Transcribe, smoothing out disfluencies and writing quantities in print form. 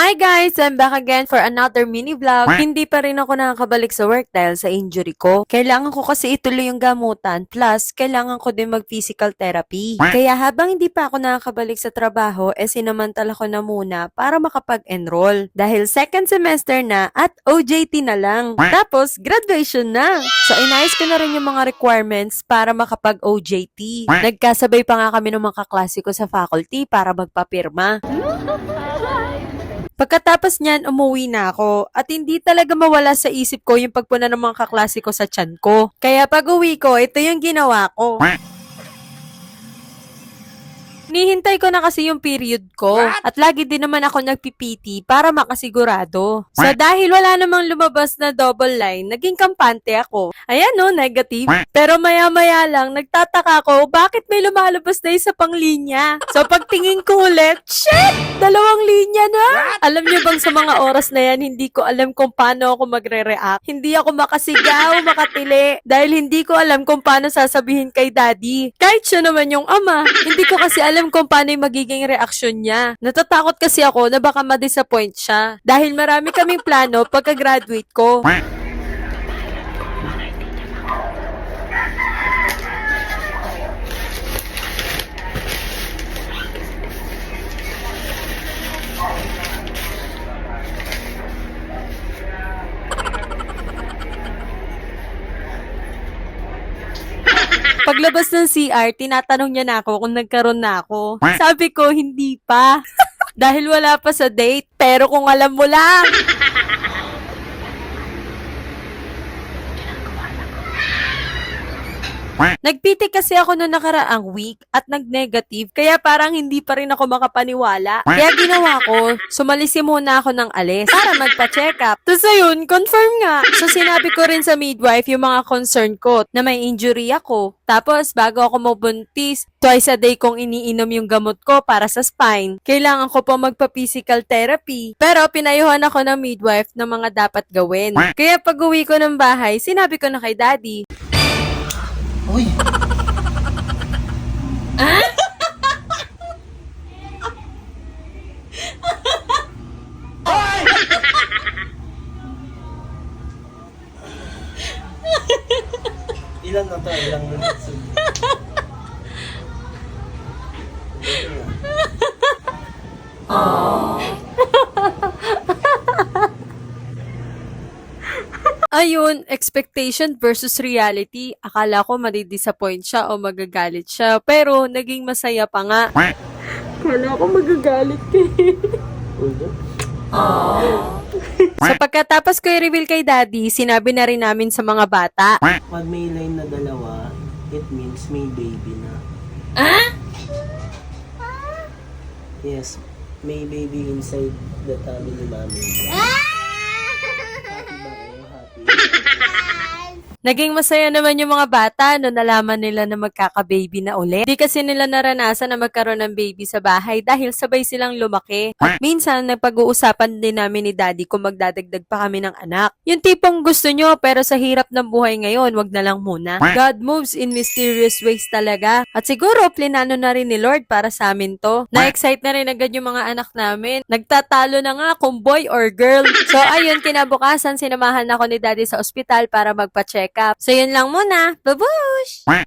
Hi guys! I'm back again for another mini vlog. Hindi pa rin ako nakakabalik sa work dahil sa injury ko. Kailangan ko kasi ituloy yung gamutan plus kailangan ko din mag-physical therapy. Kaya habang hindi pa ako nakakabalik sa trabaho, sinamantala ko na muna para makapag-enroll. Dahil second semester na at OJT na lang. Tapos, graduation na. So, inayos ko na rin yung mga requirements para makapag-OJT. Nagkasabay pa nga kami ng mga kaklase ko sa faculty para magpapirma. Pagkatapos niyan, umuwi na ako at hindi talaga mawala sa isip ko yung pagpuna ng mga kaklase ko sa tiyan ko. Kaya pag uwi ko, ito yung ginawa ko. Nihintay ko na kasi yung period ko at lagi din naman ako nagpipiti para makasigurado. So dahil wala namang lumabas na double line, naging kampante ako. Ayan no, negative. Pero maya-maya lang, nagtataka ko bakit may lumalabas na isa pang linya. So pagtingin ko ulit, shit! 2 linya na! Alam niyo bang sa mga oras na yan, hindi ko alam kung paano ako magre-react. Hindi ako makasigaw, makatili, dahil hindi ko alam kung paano sasabihin kay daddy. Kahit siya naman yung ama, hindi ko kasi alam kung paano yung magiging reaksyon niya. Natatakot kasi ako na baka ma-disappoint siya. Dahil marami kaming plano pagka-graduate ko. Paglabas ng CR, tinatanong niya na ako kung nagkaroon na ako. Sabi ko, hindi pa. Dahil wala pa sa date. Pero kung alam mo lang. Nagpitik kasi ako noong nakaraang week at nag-negative, kaya parang hindi pa rin ako makapaniwala. Kaya ginawa ko, sumalisi muna ako ng alis para magpa-check up. Tapos ayun, confirm nga. So sinabi ko rin sa midwife yung mga concern ko na may injury ako. Tapos bago ako mabuntis, twice a day kong iniinom yung gamot ko para sa spine. Kailangan ko pa magpa-physical therapy. Pero pinayuhan ako ng midwife ng mga dapat gawin. Kaya pag uwi ko ng bahay, sinabi ko na kay daddy. Uy! Ilan na to? Ilang minutes? Ayun, expectation versus reality. Akala ko madidisappoint siya o magagalit siya. Pero, naging masaya pa nga. Akala ko magagalit ka So, pagkatapos ko i-reveal kay daddy, sinabi na rin namin sa mga bata. Pag may line na 2, it means may baby na. Yes, may baby inside the tummy ni mami. Happy ba kayo? Happy? Naging masaya naman yung mga bata no nalaman nila na magkaka-baby na ulit. Di kasi nila naranasan na magkaroon ng baby sa bahay dahil sabay silang lumaki. At minsan, nagpag-uusapan din namin ni daddy kung magdadagdag pa kami ng anak. Yung tipong gusto nyo pero sa hirap ng buhay ngayon, wag na lang muna. God moves in mysterious ways talaga. At siguro, plinano na rin ni Lord para sa amin to. Na-excite na rin agad yung mga anak namin. Nagtatalo na nga kung boy or girl. So ayun, kinabukasan, sinamahan ako ni daddy sa ospital para magpa-check up. So yun lang muna. Babush!